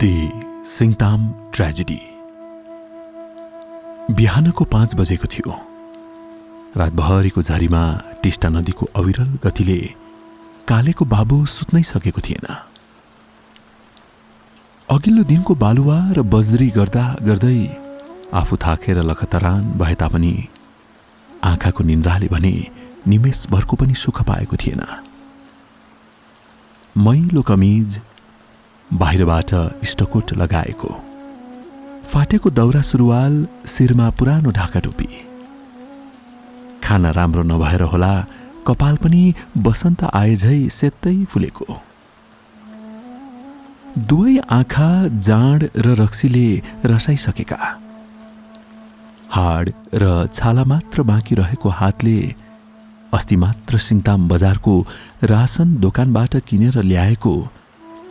The Singtam tragedy. बिहानको 5 बजेको थियो। रातभरिको झरीमा टिस्टा नदीको अविरल गतिले कालेको बाबु सुत्नै सकेको थिएन। अघिल्लो दिनको बालुवा र बजरी गर्दा गर्दै आफू थाकेर लखतरान भए तापनि आँखाको निन्द्राले भने निमेषभरको पनि सुख पाएको थिएन। मैलो कमिज, बाहिरबाट इस्टकोट लगाएको, फाटेको दौरा सुरुवाल, शिरमा पुरानो ढाका टोपी। खाना राम्रो नभएर होला कपाल पनि बसन्त आए झै सेतै फुलेको। दुवै आँखा जाँड र रक्सीले रसाइसकेका। हाड र छाला मात्र बाँकी रहेको हातले अस्ति मात्र सिङताम बजारको रासन दोकानबाट किनेर ल्याएको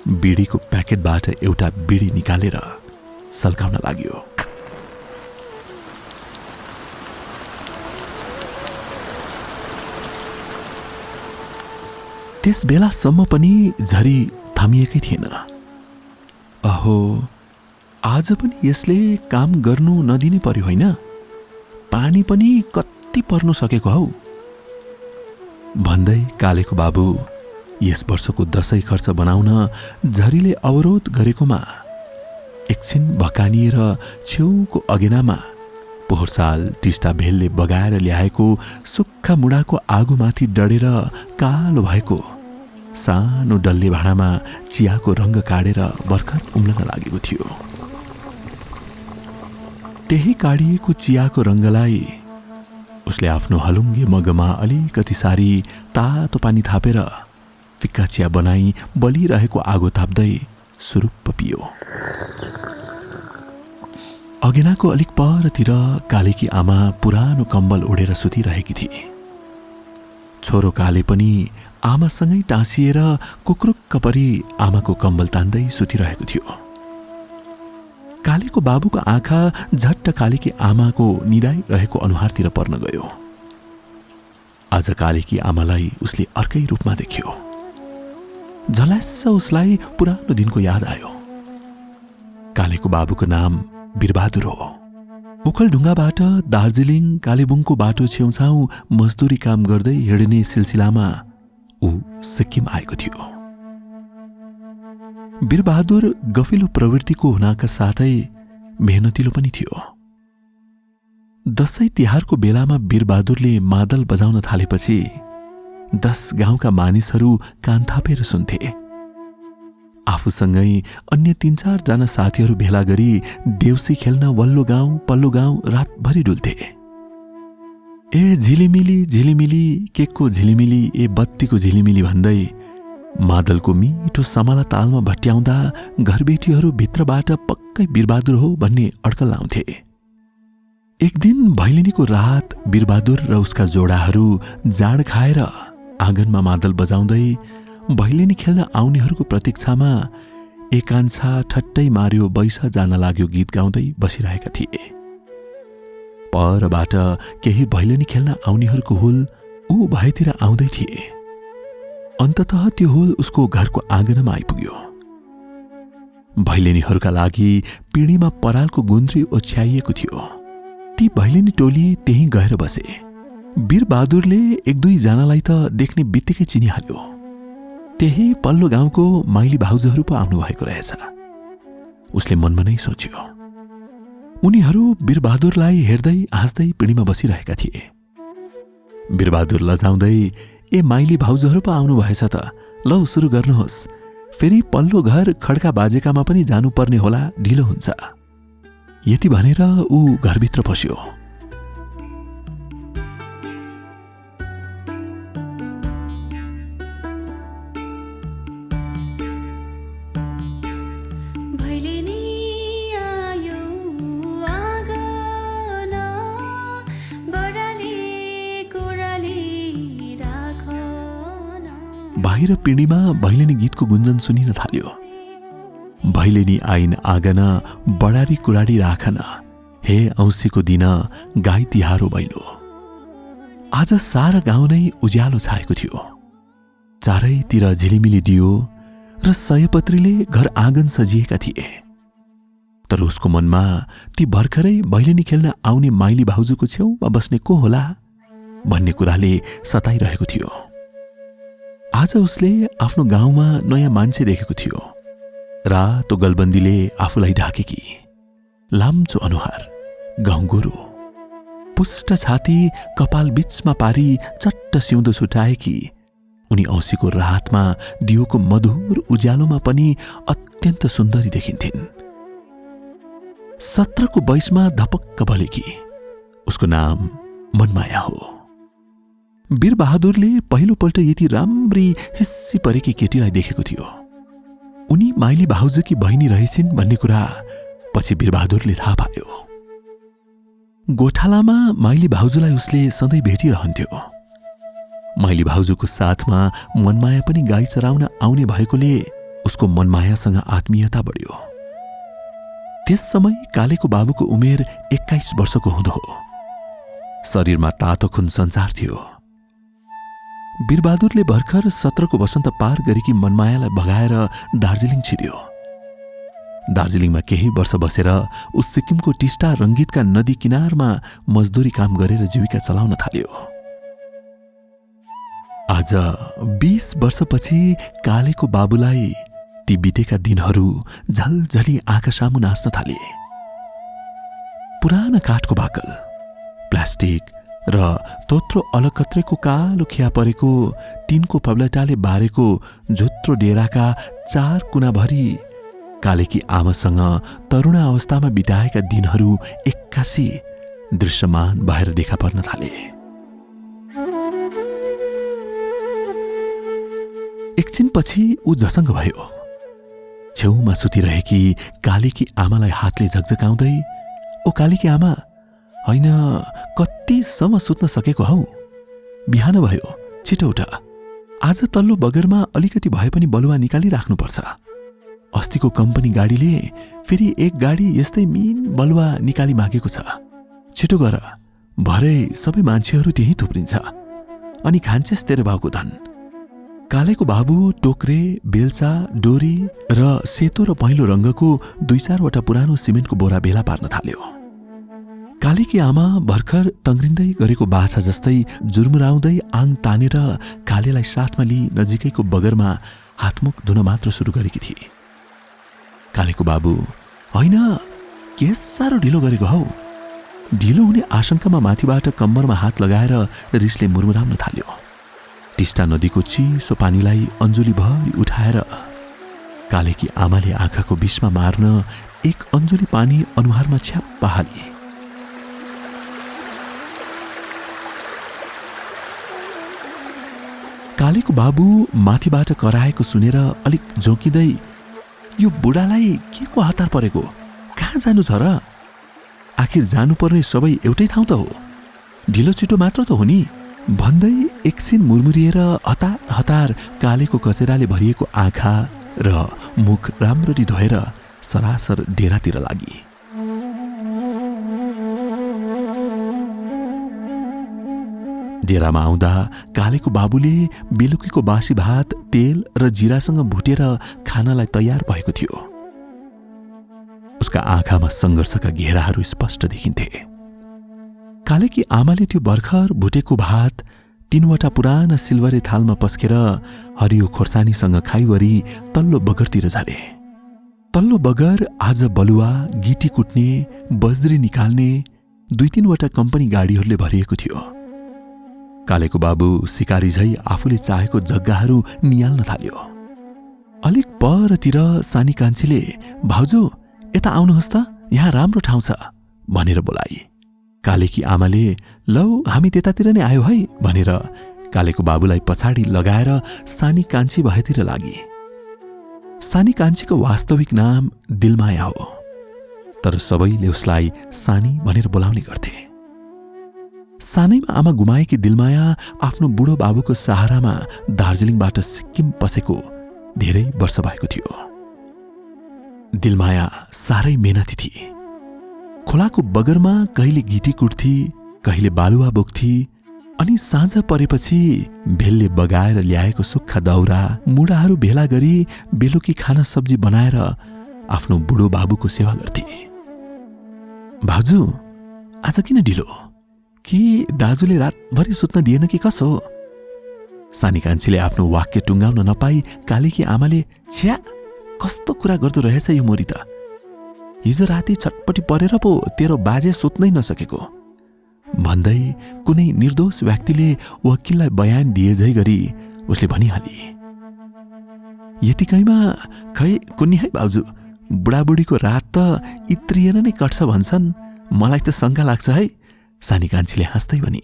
बिडीको प्याकेटबाट एउटा बिडी निकालेर सल्काउन लाग्यो। त्यस बेलासम्म पनि झरी थामिएकै थिएन। अहो, आज पनि यसले काम गर्नु नदिने पर्यो होइन? पानी पनि कति पर्नु सकेको हौ भन्दै कालेको बाबु यस वर्षको दशैं खर्च बनाउन झरीले अवरोध गरेकोमा एकछिन भकानिएर छेउको अगेनामा पोहोर साल टिस्टा भेलले बगाएर ल्याएको सुक्खा मुडाको आगोमाथि डढेर कालो भएको सानो डल्ले भाँडामा चियाको रङ्ग काटेर भर्खर उम्लन लागेको थियो। त्यही काडिएको चियाको रङ्गलाई उसले आफ्नो हलुङ्गे मगमा अलिकति सारी तातो पानी थापेर फिक्का चिया बनाई बलिरहेको आगो ताप्दै सुरुप्प पियो। अगेनाको अलिक परतिर कालेकी आमा पुरानो कम्बल ओढेर सुतिरहेकी थिए। छोरो काले पनि आमासँगै टाँसिएर कुक्रुक्क परी आमाको कम्बल तान्दै सुतिरहेको थियो। कालेको बाबुको आँखा झट्ट कालेकी आमाको निदाइरहेको अनुहारतिर पर्न गयो। आज कालेकी आमालाई उसले अर्कै रूपमा देख्यो। झल्यास्स उसलाई पुरानो दिनको याद आयो। कालेको बाबुको नाम वीरबहादुर हो। ओखलढुङ्गाबाट दार्जिलिङ कालेबुङको बाटो छेउछाउ मजदुरी काम गर्दै हिँड्ने सिलसिलामा ऊ सिक्किम आएको थियो। वीरबहादुर गफिलो प्रवृत्तिको हुनाका साथै मेहनतिलो पनि थियो। दशैं तिहारको बेलामा वीरबहादुरले मादल बजाउन थालेपछि 10 गाउँका मानिसहरू कान थापेर सुन्थे। आफूसँगै अन्य 3-4 जना साथीहरू भेला गरी देउसी खेल्न वल्लो गाउँ पल्लो गाउँ रातभरि डुल्थे। ए झिलिमिली झिलिमिली केको झिलिमिली ए बत्तीको झिलिमिली भन्दै मादलको मिठो समाला तालमा भट्याउँदा घरबेटीहरू भित्रबाट पक्कै वीरबहादुर हो भन्ने अड्कल लाउँथे। एक दिन भैलेनीको रात वीरबहादुर र उसका जोडाहरू जाँड खाएर आँगनमा मादल बजाउँदै भैलेनी खेल्न आउनेहरूको प्रतीक्षामा एकान्छा ठट्टै मार्यो बैसा जान लाग्यो गीत गाउँदै बसिरहेका थिए। परबाट केही भैलेनी खेल्न आउनेहरूको हुल ऊ भएतिर आउँदै थिए। अन्ततः त्यो हुल उसको घरको आँगनमा आइपुग्यो। भैलेनीहरूका लागि पिँढीमा परालको गुन्द्री ओछ्याइएको थियो। ती भैलेनी टोली त्यहीँ गएर बसे। वीरबहादुरले 1-2 जनालाई त देख्ने बित्तिकै चिनिहाल्यो। त्यही पल्लो गाउँको माइली भाउजूहरू पो आउनु भएको रहेछ। उसले मनमा नै सोच्यो। उनीहरू वीरबहादुरलाई हेर्दै हाँस्दै पिँढीमा बसिरहेका थिए। वीरबहादुर लजाउँदै ए माइली भाउजूहरू पो आउनु भएछ त, लौ सुरु गर्नुहोस्, फेरि पल्लो घर खड्का बाजेकामा पनि जानुपर्ने होला, ढिलो हुन्छ। यति भनेर ऊ घरभित्र पस्यो। बाहिर पिँढीमा भैलेनी गीतको गुन्जन सुनिन थाल्यो। भैलेनी आइन आगन बडारी कुराडी राखन, हे औँसीको दिन गाई तिहारो भैलो। आज सारा गाउँ नै उज्यालो छाएको थियो। चारैतिर झिलिमिली दियो, र सयपत्रीले घर आँगन सजिएका थिए। तर उसको मनमा ती भर्खरै भैलेनी खेल्न आउने माइली भाउजूको छेउमा बस्ने को होला भन्ने कुराले सताइरहेको थियो। आज उसले आफ्नो गाउँमा नयाँ मान्छे देखेको थियो। रातो गलबन्दीले आफूलाई ढाकेकी, लाम्चो अनुहार, गाउँगोरो, पुष्ट छाती कपाल बीचमा पारी चट्ट सिउँदो छुटाएकी उनी औँसीको रातमा दियोको मधुर उज्यालोमा पनि अत्यन्त सुन्दरी देखिन्थिन्। 17 को 22मा धपक्क बलेकी। उसको नाम मनमाया हो। वीरबहादुरले पहिलोपल्ट यति राम्री हिस्सी परेकी केटीलाई देखेको थियो। उनी माइली भाउजूकी बहिनी रहेछिन् भन्ने कुरा पछि वीरबहादुरले थाहा पायो। गोठालामा माइली भाउजूलाई उसले सधैँ भेटिरहन्थ्यो। माइली भाउजूको साथमा मनमाया पनि गाई चराउन आउने भएकोले उसको मनमायासँग आत्मीयता बढ्यो। त्यस समय कालेको बाबुको उमेर 21 वर्षको हुँदो। शरीरमा तातो खुन सञ्चार थियो। वीरबहादुरले भर्खर 17 को वसन्त पार गरेकी मनमायालाई भगाएर दार्जिलिङ छिर्यो। दार्जिलिङमा केही वर्ष बसेर उस सिक्किमको टिस्टा रङ्गीतका नदी किनारमा मजदुरी काम गरेर जीविका चलाउन थाल्यो। आज 20 वर्षपछि कालेको बाबुलाई ती बितेका दिनहरू झलझली आँखा सामु नाच्न थाले। पुराना काठको बाकल, प्लास्टिक र तोत्रो अलकत्रेको कालो खिया परेको टिनको पब्लेटाले बारेको झुत्रो डेराका 4 कुनाभरि कालेकी आमासँग तरुणा अवस्थामा बिताएका दिनहरू एक्कासी दृश्यमान भएर देखा पर्न थाले। एकछिनपछि ऊ झसङ्ग भयो। छेउमा सुतिरहेकी कालेकी आमालाई हातले झकझकाउँदै, ओ कालेकी आमा, होइन कतिसम्म सुत्न सकेको हौ? बिहान भयो, छिटो उठ। आज तल्लो बगरमा अलिकति भए पनि बलुवा निकालिराख्नुपर्छ। अस्तिको कम्पनी गाडीले फेरि एक गाडी यस्तै मीन बलुवा निकाली मागेको छ। छिटो गर, भरे सबै मान्छेहरू त्यही थुप्रिन्छ अनि खान्छेस तेरो बाउको धन। कालेको बाबु टोक्रे, बेल्चा, डोरी र सेतो र पहेँलो रङ्गको 2-4 वटा पुरानो सिमेन्टको बोरा भेला पार्न थाल्यो। कालेकी आमा भर्खर तङ्ग्रिँदै गरेको बाछा जस्तै जुर्मुराउँदै आङ तानेर कालेलाई साथमा लिई नजिकैको बगरमा हातमुख धुन मात्र सुरु गरेकी थिए। कालेको बाबु, होइन के साह्रो ढिलो गरेको हौ? ढिलो हुने आशंकामा माथिबाट कम्मरमा हात लगाएर रिसले मुरमुराउन थाल्यो। टिस्टा नदीको चिसो पानीलाई अन्जुलीभरि उठाएर कालेकी आमाले आँखाको बिचमा मार्न एक अन्जुली पानी अनुहारमा छ्याप्प हाली। कालेको बाबु माथिबाट कराएको सुनेर अलिक जोकिँदै, यो बुढालाई के को हतार परेको? कहाँ जानु छ र? आखिर जानुपर्ने सबै एउटै ठाउँ त हो, ढिलो छिटो मात्र त हो नि भन्दै एकछिन मुरमुरिएर हतार हतार कालेको कचेराले भरिएको आँखा र मुख राम्ररी धोएर सरासर डेरातिर लागि। डेरामा आउँदा कालेको बाबुले बेलुकीको बासी भात तेल र जिरासँग भुटेर खानालाई तयार भएको थियो। उसका आँखामा सङ्घर्षका घेराहरू स्पष्ट देखिन्थे। कालेकी आमाले त्यो भर्खर भुटेको भात 3 वटा पुराना सिल्वरे थालमा पस्केर हरियो खोर्सानीसँग खाइवरी तल्लो बगरतिर झारे। तल्लो बगर आज बलुवा, गिटी कुट्ने, बज्री निकाल्ने 2-3 वटा कम्पनी गाडीहरूले भरिएको थियो। कालेको बाबु सिकारी झै आफूले चाहेको जग्गाहरू नियाल्न थाल्यो। अलिक परतिर सानी कान्छीले, भाउजू यता आउनुहोस् त, यहाँ राम्रो ठाउँ छ भनेर बोलाई। कालेकी आमाले, लौ हामी त्यतातिर नै आयो है भनेर कालेको बाबुलाई पछाडि लगाएर सानी कान्छी भएतिर लागि। सानी कान्छीको वास्तविक नाम दिलमाया हो, तर सबैले उसलाई सानी भनेर बोलाउने गर्थे। सानैमा आमा गुमाएकी दिलमाया आफ्नो बुढो बाबुको सहारामा दार्जिलिङबाट सिक्किम पसेको धेरै वर्ष भएको थियो। दिलमाया साह्रै मेहनती थिए। खोलाको बगरमा कहिले गिटी कुट्थी, कहिले बालुवा बोक्थी अनि साँझ परेपछि भेलले बगाएर ल्याएको सुक्खा दाउरा मुढाहरू भेला गरी बेलुकी खाना सब्जी बनाएर आफ्नो बुढो बाबुको सेवा गर्थे। भाउजू, आज किन ढिलो? कि दाजुले रातभरि सुत्न दिएन कि कसो? सानी कान्छीले आफ्नो वाक्य टुङ्गाउन नपाई कालीकी आमाले, छ्या, कस्तो कुरा गर्दो रहेछ यो मोरी त। हिजो राति छटपटी परेर पो तेरो बाजे सुत्नै नसकेको भन्दै कुनै निर्दोष व्यक्तिले वकिललाई बयान दिए झै गरी उसले भनिहाली। यतिकैमा खै कुन्नी है बाउजू, बुढाबुढीको रात त इत्रिएर नै कट्छ भन्छन्। मलाई त शङ्का लाग्छ है, सानी कान्छीले हाँस्दै भनी।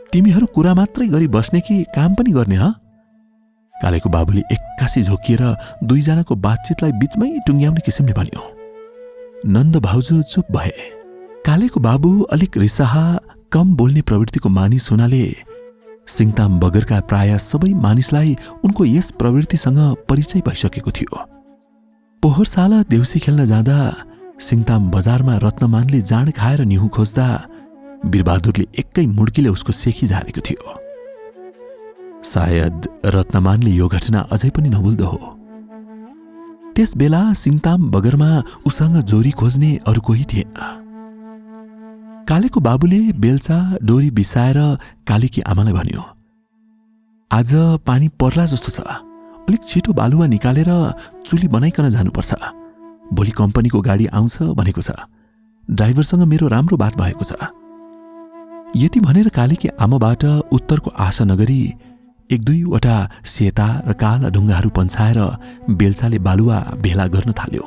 तिमीहरू कुरा मात्रै गरी बस्ने कि काम पनि गर्ने ह? कालेको बाबुले एक्कासी झोकिएर दुईजनाको बातचितलाई बीचमै टुङ्ग्याउने किसिमले भन्यो। नन्द भाउजू चुप भए। कालेको बाबु अलिक रिसाहा, कम बोल्ने प्रवृत्तिको मानिस हुनाले सिङताम बगरका प्राय सबै मानिसलाई उनको यस प्रवृत्तिसँग परिचय भइसकेको थियो। पोहोर साल देउसी खेल्न जाँदा सिङताम बजारमा रत्नमानले जाँड खाएर निहु खोज्दा वीरबहादुरले एकै मुड्कीले उसको सेखी झारेको थियो। सायद रत्नमानले यो घटना अझै पनि नभुल्दो हो। त्यस बेला सिङताम बगरमा उसँग जोरी खोज्ने अरू कोही थिएन। कालेको बाबुले बेल्चा डोरी बिसाएर कालीकी आमालाई भन्यो, आज पानी पर्ला जस्तो छ, अलिक छिटो बालुवा निकालेर चुली बनाइकन जानुपर्छ। भोलि कम्पनीको गाडी आउँछ भनेको छ। ड्राइभरसँग मेरो राम्रो बात भएको छ। यति भनेर कालीकी आमाबाट उत्तरको आशा नगरी एक दुईवटा सेता र काला ढुङ्गाहरू पन्छाएर बेल्चाले बालुवा भेला गर्न थाल्यो।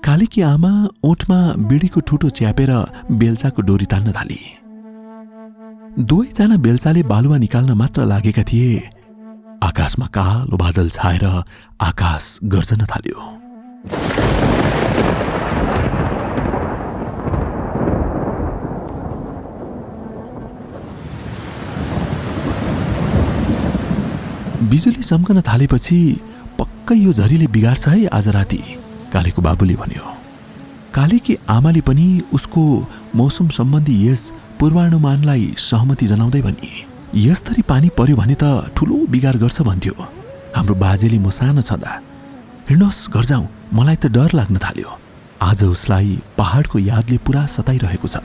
कालीकी आमा ओठमा बिडीको ठुटो च्यापेर बेल्चाको डोरी तान्न थाली। दुवैजना बेल्चाले बालुवा निकाल्न मात्र लागेका थिए, आकाशमा कालो बादल छाएर आकाश गर्जन थाल्यो। बिजुली चम्कन थालेपछि पक्कै यो झरीले बिगार्छ है आज राति, कालेको बाबुले भन्यो। कालीकी आमाले पनि उसको मौसम सम्बन्धी यस पूर्वानुमानलाई सहमति जनाउँदै भनी, यसरी पानी पर्यो भने त ठुलो बिगार गर्छ भन्थ्यो हाम्रो बाजेले म सानो छँदा। हिँड्नुहोस् घर जाउँ, मलाई त डर लाग्न थाल्यो। आज उसलाई पहाडको यादले पुरा सताइरहेको छ।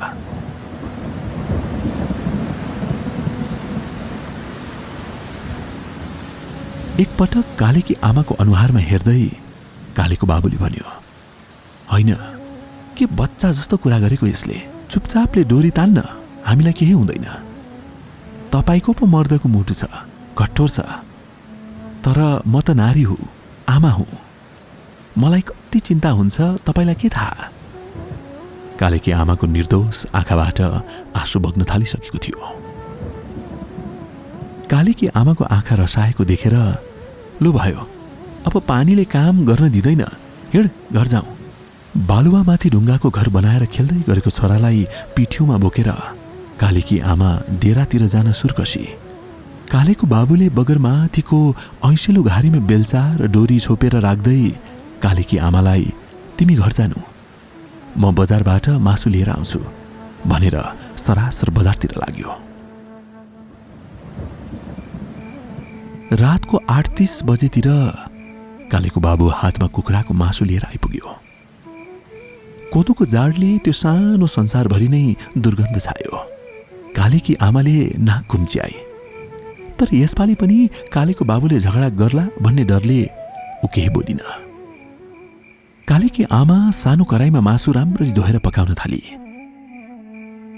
एकपटक कालीकी आमाको अनुहारमा हेर्दै कालेको बाबुले भन्यो, होइन, के बच्चा जस्तो कुरा गरेको यसले? चुपचापले डोरी तान्न, हामीलाई केही हुँदैन। तपाईको पो मर्दको मुटु छ, कठोर छ। तर म त नारी हुँ, आमा हुँ। मलाई कति चिन्ता हुन्छ तपाईलाई के थाहा? कालेकी आमाको निर्दोष आँखाबाट आँसु बग्न थालिसकेको थियो। कालेकी आमाको आँखा रसाएको देखेर, लु भयो, अब पानीले काम गर्न दिँदैन, हिँड घर जाउँ। बालुवामाथि ढुङ्गाको घर बनाएर खेल्दै गरेको छोरालाई पिठ्यूमा बोकेर कालेकी आमा डेरातिर जान सुर्कसी। कालेको बाबुले बगरमाथिको ऐँसिलो घारीमा बेल्चा र डोरी छोपेर राख्दै कालेकी आमालाई, तिमी घर जानु, म बजारबाट मासु लिएर आउँछु भनेर सरासर बजारतिर लाग्यो। रातको 8:30 बजेतिर कालेको बाबु हातमा कुखुराको मासु लिएर आइपुग्यो। कोदोको जाडले त्यो सानो संसारभरि नै दुर्गन्ध छायो। कालेकी आमाले नाक घुम्च्याए। तर यसपालि पनि कालेको बाबुले झगडा गर्ला भन्ने डरले ऊ केही बोलिन। कालेकी आमा सानो कराईमा मासु राम्ररी धोएर पकाउन थाली।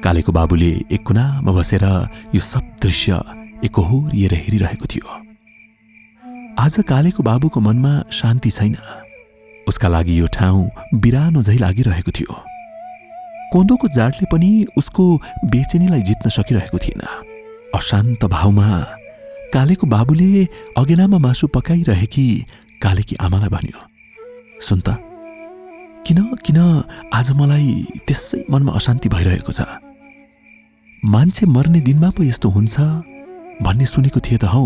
कालेको बाबुले एक कुनामा बसेर यो सब दृश्य एकहोरिएर हेरिरहेको थियो। आज कालेको बाबुको मनमा शान्ति छैन। उसका लागि यो ठाउँ बिरानो झै लागिरहेको थियो। कोदोको जाडले पनि उसको बेचेनीलाई जित्न सकिरहेको थिएन। अशान्त भावमा कालेको बाबुले अगेनामा मासु पकाइरहेकी कालेकी आमालाई भन्यो, सुन त, किन आज मलाई त्यसै मनमा अशान्ति भइरहेको छ। मान्छे मर्ने दिनमा पो यस्तो हुन्छ भन्ने सुनेको थिए त हौ।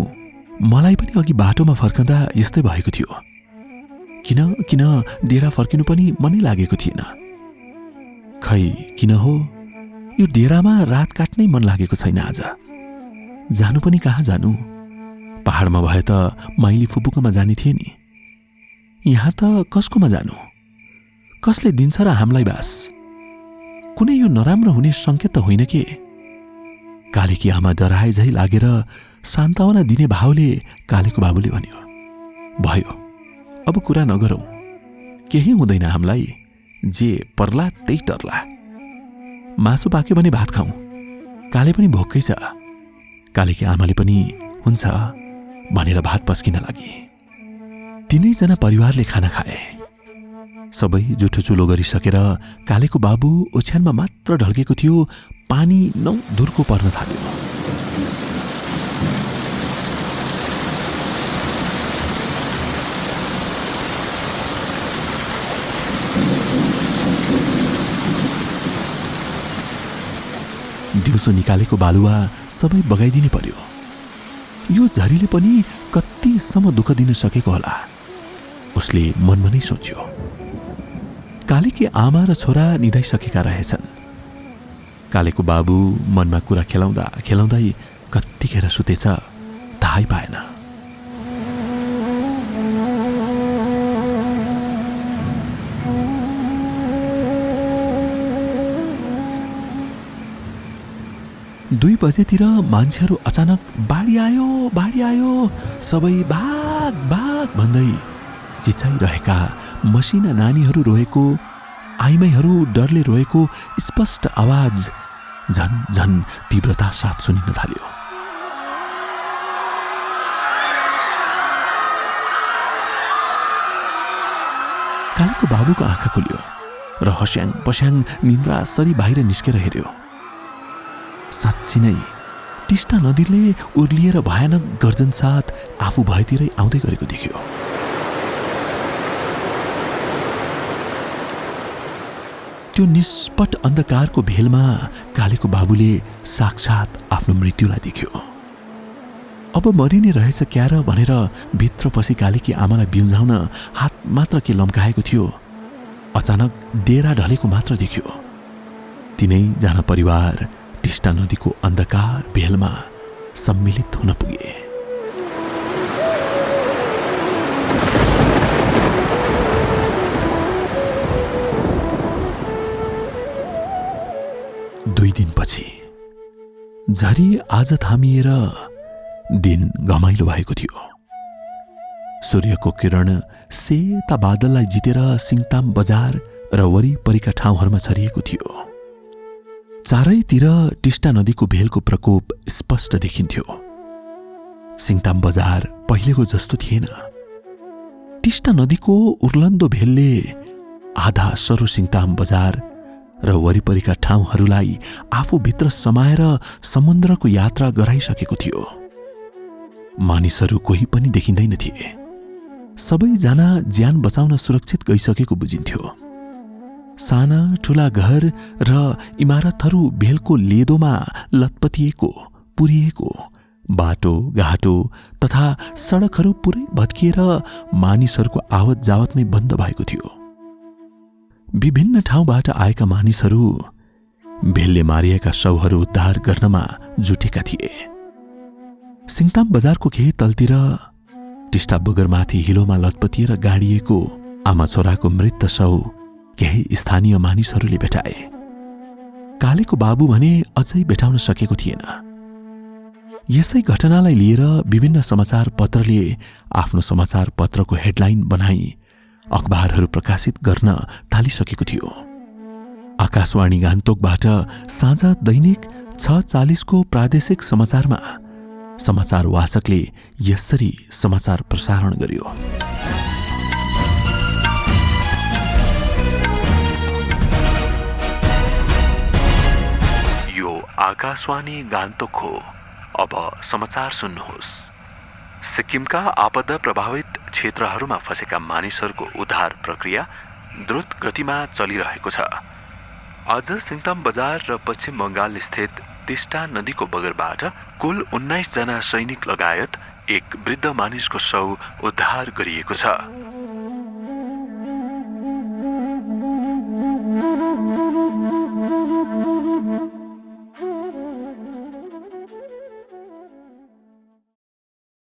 मलाई पनि अघि बाटोमा फर्कँदा यस्तै भएको थियो। किन डेरा फर्किनु पनि मनै लागेको थिएन। खै किन हो, यो डेरामा रात काट्नै मन लागेको छैन आज। जानु पनि कहाँ जानु? पहाडमा भए त माइली फुपूकोमा जाने थिए नि। यहाँ त कसकोमा जानु? कसले दिन्छ र हामीलाई बास? कुनै यो नराम्रो हुने संकेत त होइन के? कालीकी आमा डराए झै लागेर सान्त्वना दिने भावले कालीको बाबुले भन्यो, भयो, अब कुरा नगरौं, केही हुँदैन हामीलाई, जे पर्ला त्यही टर्ला। मासु पाक्यो भने भात खाउँ, काले पनि भोकै छ। कालीकी आमाले पनि हुन्छ भनेर भात पस्किन लागि। तीनैजना परिवारले खाना खाए। सबै जुठो चुलो गरिसकेर कालेको बाबु ओछ्यानमा मात्र ढल्केको थियो, पानी नौ धुर्को पर्न थाल्यो। दिउँसो निकालेको बालुवा सबै बगाइदिने पर्यो। यो झरीले पनि कतिसम्म दुःख दिन सकेको होला, उसले मनमा नै सोच्यो। कालीकी आमा र छोरा निदाइसकेका रहेछन्। कालेको बाबु मनमा कुरा खेलाउँदा खेलाउँदै कत्तिखेर सुतेछ थाहै पाएन। दुई बजेतिर मान्छेहरू अचानक बाढी आयो, सबै भाग भाग भन्दै चिचाइरहेका मसिना नानीहरू रोएको, आइमाईहरू डरले रोएको स्पष्ट आवाज झन झन तीव्रता साथ सुनिन थाल्यो। कालीको बाबुको आँखा खुल्यो र हस्याङ पस्याङ निन्द्रा सरी बाहिर निस्केर हेर्यो। साँच्ची नै टिस्टा नदीले उर्लिएर भयानक गर्जन साथ आफू भएतिरै आउँदै गरेको देख्यो। त्यो निष्पट अन्धकारको भेलमा कालीको बाबुले साक्षात आफ्नो मृत्युलाई देख्यो। अब मरिने रहेछ क्या र भनेर भित्र पसी कालीकी आमालाई बिउझाउन हात मात्र के लम्काएको थियो, अचानक डेरा ढलेको मात्र देख्यो। तीनैजना परिवार टिस्टा नदीको अन्धकार भेलमा सम्मिलित हुन पुगे। दुई दिनपछि झरी आज थामिएर दिन घमाइलो भएको थियो। सूर्यको किरण सेता बादललाई जितेर सिङताम बजार र वरिपरिका ठाउँहरूमा छरिएको थियो। चारैतिर टिस्टा नदीको भेलको प्रकोप स्पष्ट देखिन्थ्यो। सिङताम बजार पहिलेको जस्तो थिएन। टिस्टा नदीको उर्लन्दो भेलले आधा सरो सिङताम बजार र वरिपरिका ठाउँहरूलाई आफूभित्र समाएर समुद्रको यात्रा गराइसकेको थियो। मानिसहरू कोही पनि देखिँदैन थिए। सबैजना ज्यान बचाउन सुरक्षित गइसकेको बुझिन्थ्यो। साना ठूला घर र इमारतहरू भेलको लेदोमा लतपतिएको, पुरिएको, बाटो घाटो तथा सडकहरू पुरै भत्किएर मानिसहरूको आवत जावत नै बन्द भएको थियो। विभिन्न ठाउँबाट आएका मानिसहरू भेलले मारिएका शवहरू उद्धार गर्नमा जुटेका थिए। सिङताम बजारको केही तलतिर टिस्टा बगरमाथि हिलोमा लतपतिएर गाडिएको आमा छोराको मृत शव केही स्थानीय मानिसहरूले भेटाए। कालीको बाबु भने अझै भेटाउन सकेको थिएन। यसै घटनालाई लिएर विभिन्न समाचार पत्रले आफ्नो समाचार पत्रको हेडलाइन बनाई अखबारहरू प्रकाशित गर्न थालिसकेको थियो। आकाशवाणी गान्तोकबाट साँझ दैनिक 6:40 को प्रादेशिक समाचारमा समाचार वाचकले यसरी समाचार प्रसारण गर्यो। यो आकाशवाणी गान्तोक हो। अब समाचार सुन्नुहोस्। सिक्किमका आपदा प्रभावित क्षेत्रहरूमा फँसेका मानिसहरूको उद्धार प्रक्रिया द्रुत गतिमा चलिरहेको छ। आज सिङताम बजार र पश्चिम बंगाल स्थित टिस्टा नदीको बगरबाट कुल 19 जना सैनिक लगायत एक वृद्ध मानिसको शव उद्धार गरिएको छ।